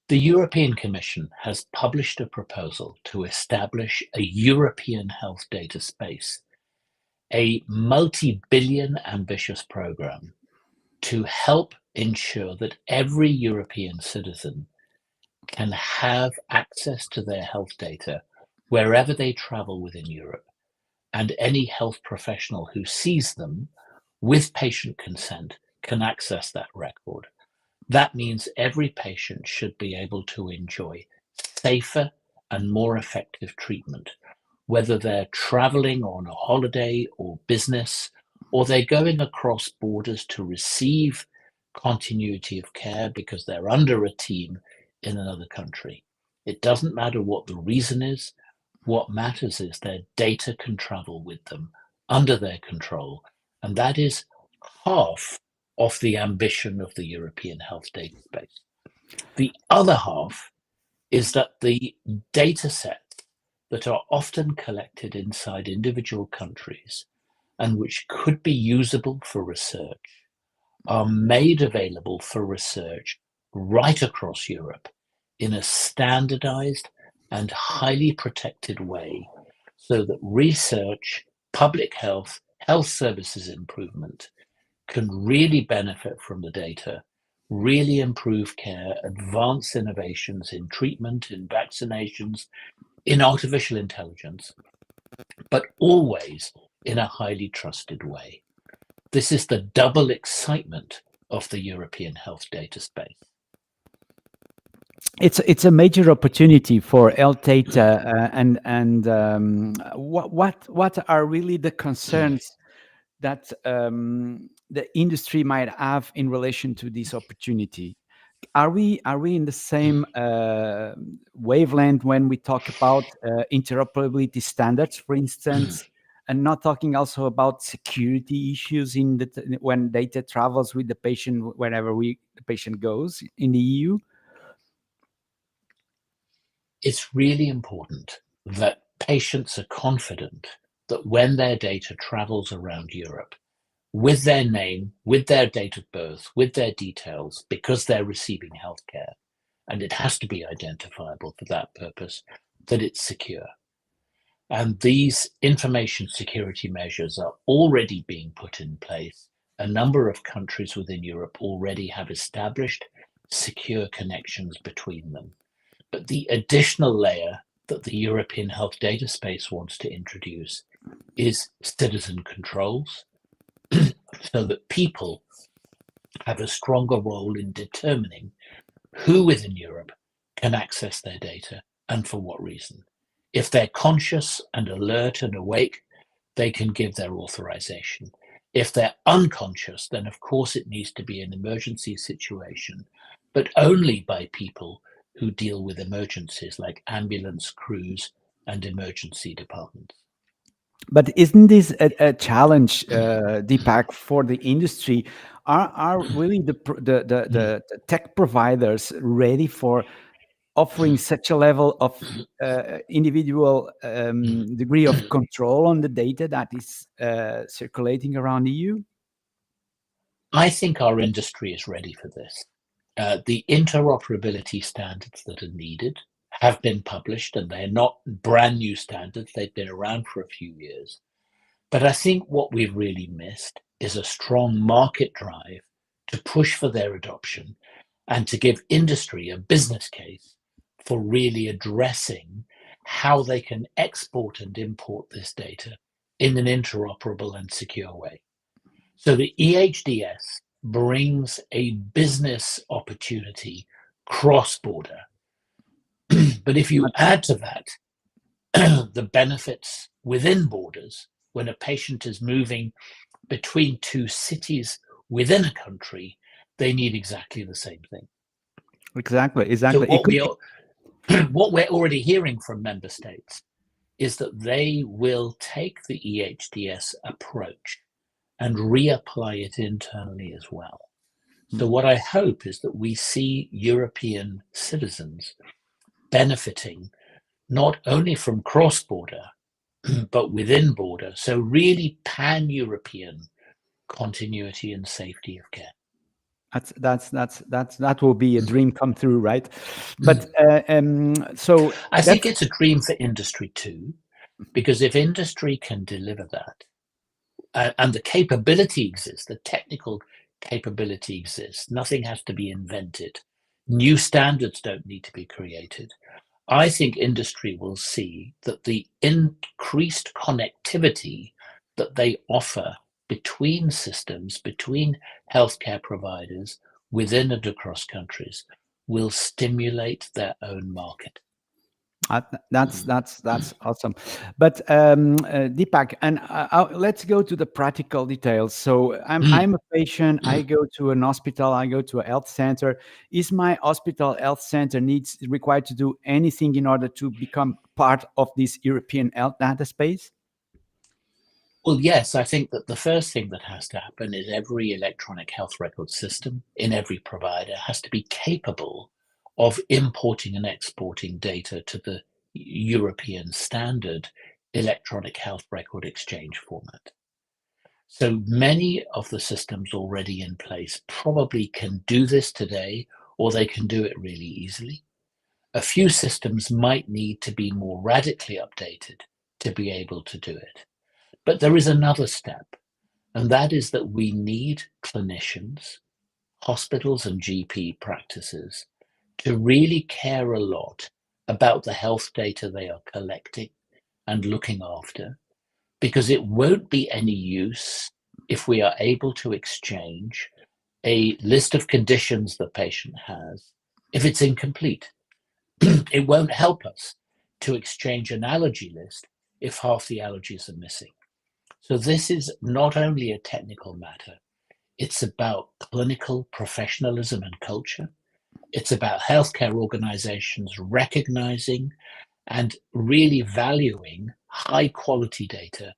The European Commission has published a proposal to establish a European health data space, a multi-billion ambitious program to help ensure that every European citizen can have access to their health data wherever they travel within Europe, and any health professional who sees them with patient consent can access that record. That means every patient should be able to enjoy safer and more effective treatment, whether they're traveling on a holiday or business, or they're going across borders to receive continuity of care because they're under a team in another country. It doesn't matter what the reason is. What matters is their data can travel with them under their control. And that is half of the ambition of the European health data space. The other half is that the data sets that are often collected inside individual countries and which could be usable for research are made available for research right across Europe in a standardized and highly protected way, so that research, public health, health services improvement can really benefit from the data, really improve care, advance innovations in treatment, in vaccinations, in artificial intelligence, but always in a highly trusted way. This is the double excitement of the European health data space. It's a major opportunity for health data, what are really the concerns that the industry might have in relation to this opportunity? Are we in the same wavelength when we talk about interoperability standards, for instance, and not talking also about security issues when data travels with the patient wherever the patient goes in the EU? It's really important that patients are confident that when their data travels around Europe, with their name, with their date of birth, with their details, because they're receiving healthcare, and it has to be identifiable for that purpose, that it's secure. And these information security measures are already being put in place. A number of countries within Europe already have established secure connections between them. But the additional layer that the European health data space wants to introduce is citizen controls, so that people have a stronger role in determining who within Europe can access their data and for what reason. If they're conscious and alert and awake, they can give their authorization. If they're unconscious, then of course it needs to be an emergency situation, but only by people who deal with emergencies like ambulance crews and emergency departments. But isn't this a challenge, Dipak, for the industry? Are really the tech providers ready for offering such a level of individual degree of control on the data that is circulating around the EU? I think our industry is ready for this. The interoperability standards that are needed have been published, and they're not brand new standards. They've been around for a few years. But I think what we've really missed is a strong market drive to push for their adoption and to give industry a business case for really addressing how they can export and import this data in an interoperable and secure way. So the EHDS brings a business opportunity cross-border. But if you add to that the benefits within borders, when a patient is moving between two cities within a country, they need exactly the same thing. Exactly. So what we're already hearing from member states is that they will take the EHDS approach and reapply it internally as well. So what I hope is that we see European citizens benefiting not only from cross-border, but within border. So really pan-European continuity and safety of care. That will be a dream come true, right? But so I think that's it's a dream for industry too, because if industry can deliver that, and the capability exists, the technical capability exists, nothing has to be invented. New standards don't need to be created. I think industry will see that the increased connectivity that they offer between systems, between healthcare providers, within and across countries, will stimulate their own market. That's awesome. But Deepak, and let's go to the practical details. So I'm a patient. I go to an hospital. I go to a health center. Is my hospital health center required to do anything in order to become part of this European health data space? Well, yes, I think that the first thing that has to happen is every electronic health record system in every provider has to be capable of importing and exporting data to the European standard electronic health record exchange format. So many of the systems already in place probably can do this today, or they can do it really easily. A few systems might need to be more radically updated to be able to do it. But there is another step, and that is that we need clinicians, hospitals, and GP practices to really care a lot about the health data they are collecting and looking after, because it won't be any use if we are able to exchange a list of conditions the patient has if it's incomplete. It won't help us to exchange an allergy list if half the allergies are missing. So this is not only a technical matter, it's about clinical professionalism and culture. It's about healthcare organizations recognizing and really valuing high quality data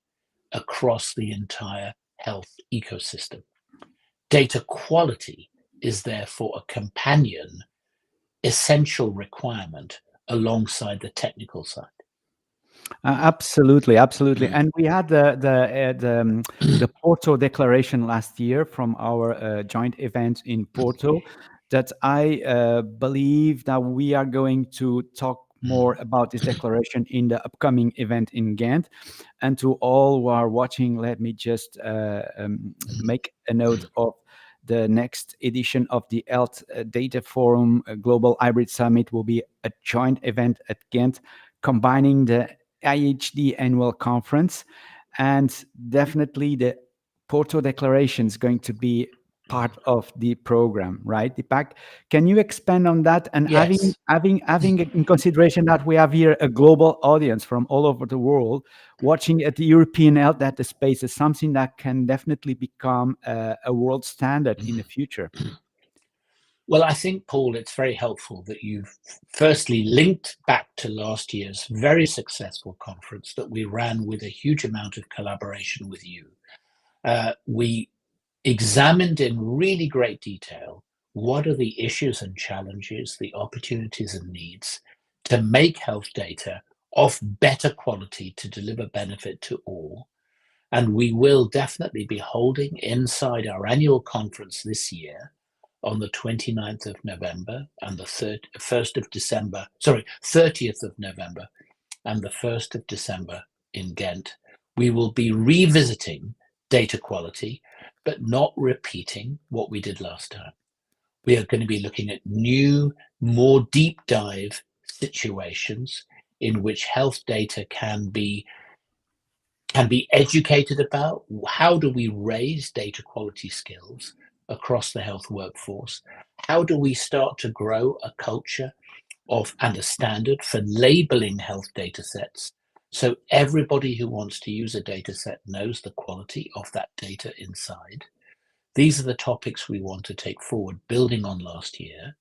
across the entire health ecosystem. Data quality is therefore a companion, essential requirement alongside the technical side. Absolutely, and we had the Porto Declaration last year from our joint event in Porto. That I believe that we are going to talk more about this declaration in the upcoming event in Ghent. And to all who are watching, let me just make a note of the next edition of the Health Data Forum Global Hybrid Summit will be a joint event at Ghent, combining the EHD annual conference, and definitely the Porto Declaration is going to be part of the program, right, Dipak? Can you expand on that? And Yes. having in consideration that we have here a global audience from all over the world watching at the European health data space is something that can definitely become a world standard in the future. Well, I think, Paul, it's very helpful that you've firstly linked back to last year's very successful conference that we ran with a huge amount of collaboration with you. We examined in really great detail what are the issues and challenges, the opportunities and needs to make health data of better quality to deliver benefit to all. And we will definitely be holding inside our annual conference this year on the 29th of November and the 30th of November and the 1st of December in Ghent. We will be revisiting data quality, but not repeating what we did last time. We are going to be looking at new, more deep dive situations in which health data can be educated about. How do we raise data quality skills across the health workforce? How do we start to grow a culture and a standard for labeling health data sets, so everybody who wants to use a data set knows the quality of that data inside? These are the topics we want to take forward, building on last year.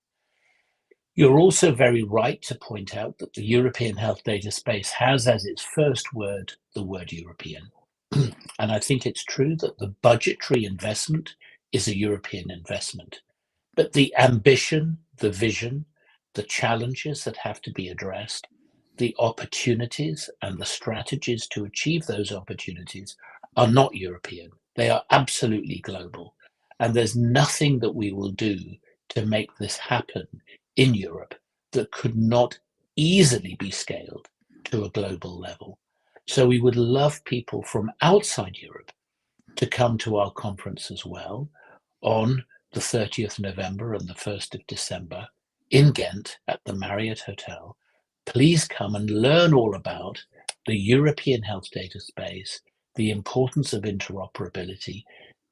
You're also very right to point out that the European health data space has as its first word the word European. And I think it's true that the budgetary investment is a European investment, but the ambition, the vision, the challenges that have to be addressed, the opportunities and the strategies to achieve those opportunities are not European. They are absolutely global. And there's nothing that we will do to make this happen in Europe that could not easily be scaled to a global level. So we would love people from outside Europe to come to our conference as well on the 30th November and the 1st of December in Ghent at the Marriott Hotel. Please come and learn all about the European health data space, the importance of interoperability,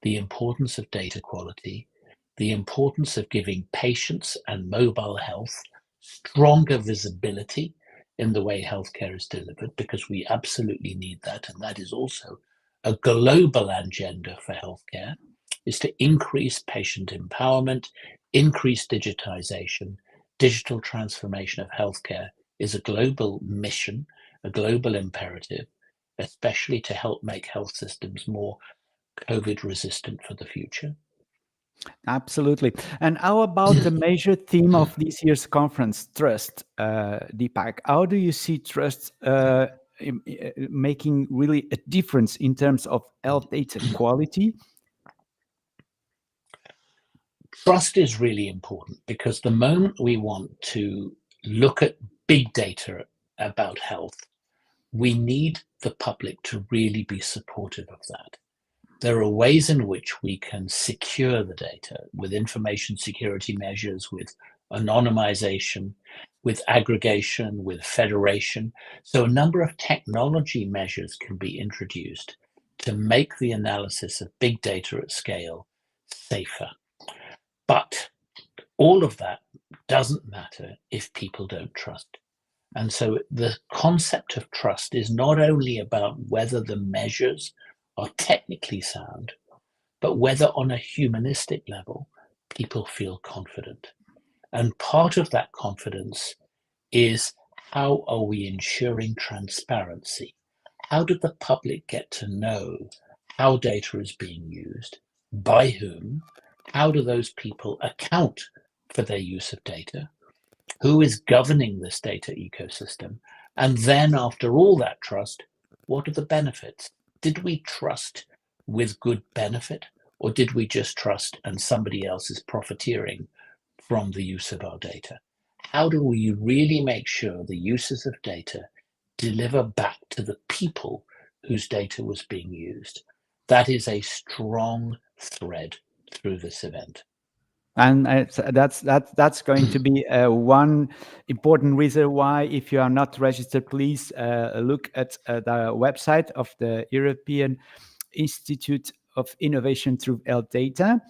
the importance of data quality, the importance of giving patients and mobile health stronger visibility in the way healthcare is delivered, because we absolutely need that. And that is also a global agenda for healthcare, is to increase patient empowerment, increase digitization. Digital transformation of healthcare is a global mission, a global imperative, especially to help make health systems more COVID resistant for the future. Absolutely. And how about the major theme of this year's conference, trust, Dipak? How do you see trust making really a difference in terms of health data quality? Trust is really important, because the moment we want to look at big data about health, we need the public to really be supportive of that. There are ways in which we can secure the data with information security measures, with anonymization, with aggregation, with federation. So a number of technology measures can be introduced to make the analysis of big data at scale safer. But all of that doesn't matter if people don't trust. And so the concept of trust is not only about whether the measures are technically sound, but whether on a humanistic level, people feel confident. And part of that confidence is, how are we ensuring transparency? How do the public get to know how data is being used, by whom? How do those people account for their use of data? Who is governing this data ecosystem? And then after all that trust, what are the benefits? Did we trust with good benefit, or did we just trust and somebody else is profiteering from the use of our data? How do we really make sure the uses of data deliver back to the people whose data was being used? That is a strong thread through this event. And that's going to be one important reason why, if you are not registered, please look at the website of the European Institute of Innovation through Health Data,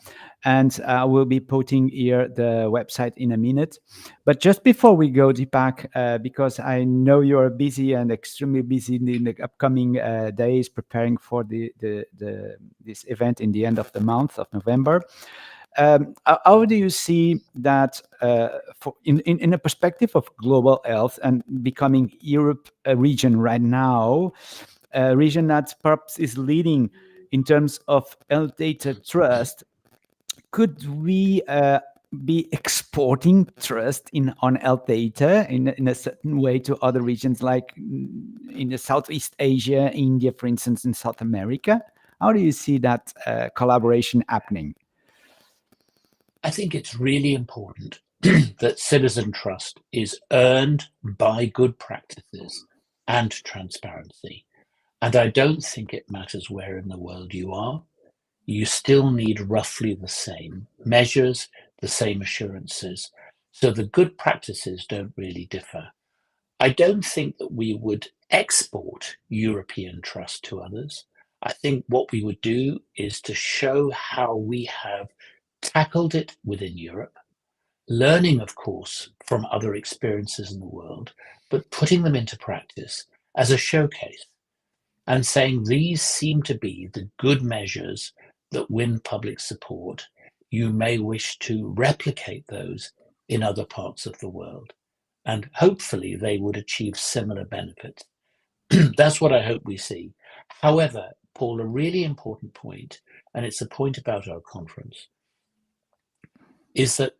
and I will be putting here the website in a minute. But just before we go, Dipak, because I know you are busy and extremely busy in the upcoming days preparing for this event in the end of the month of November. How do you see that in a perspective of global health and becoming Europe a region right now, a region that perhaps is leading in terms of health data trust? Could we be exporting trust on health data in a certain way to other regions, like in the Southeast Asia, India, for instance, in South America? How do you see that collaboration happening? I think it's really important that citizen trust is earned by good practices and transparency. And I don't think it matters where in the world you are. You still need roughly the same measures, the same assurances. So the good practices don't really differ. I don't think that we would export European trust to others. I think what we would do is to show how we have tackled it within Europe, learning, of course, from other experiences in the world, but putting them into practice as a showcase and saying these seem to be the good measures that win public support. You may wish to replicate those in other parts of the world, and hopefully they would achieve similar benefits. That's what I hope we see. However, Paul, a really important point, and it's a point about our conference, is that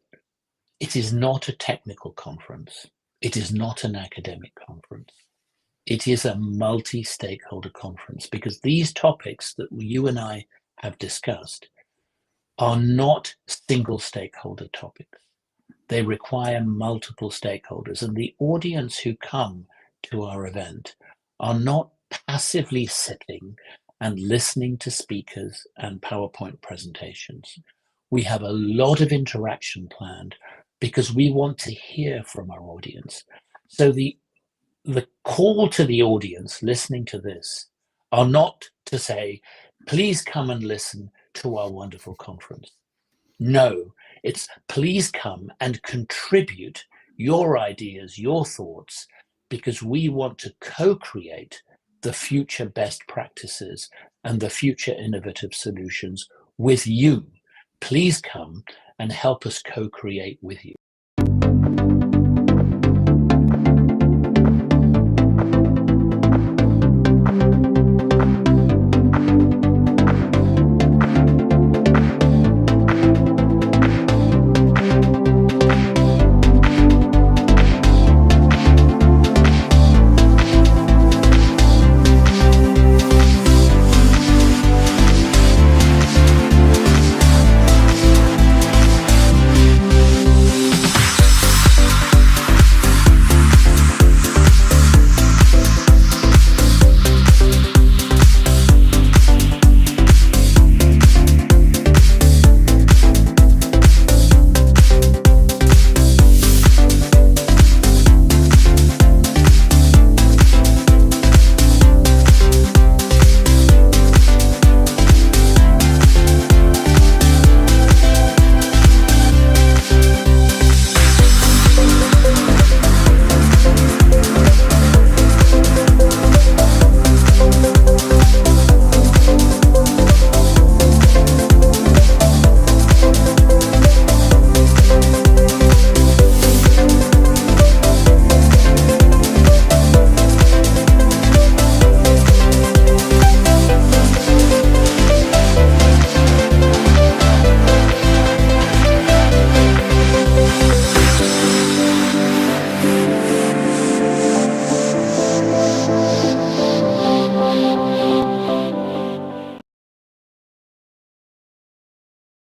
it is not a technical conference. It is not an academic conference. It is a multi-stakeholder conference, because these topics that you and I have discussed are not single stakeholder topics. They require multiple stakeholders, and the audience who come to our event are not passively sitting and listening to speakers and PowerPoint presentations. We have a lot of interaction planned because we want to hear from our audience. So the call to the audience listening to this are not to say, please come and listen to our wonderful conference. No, it's please come and contribute your ideas, your thoughts, because we want to co-create the future best practices and the future innovative solutions with you. Please come and help us co-create with you.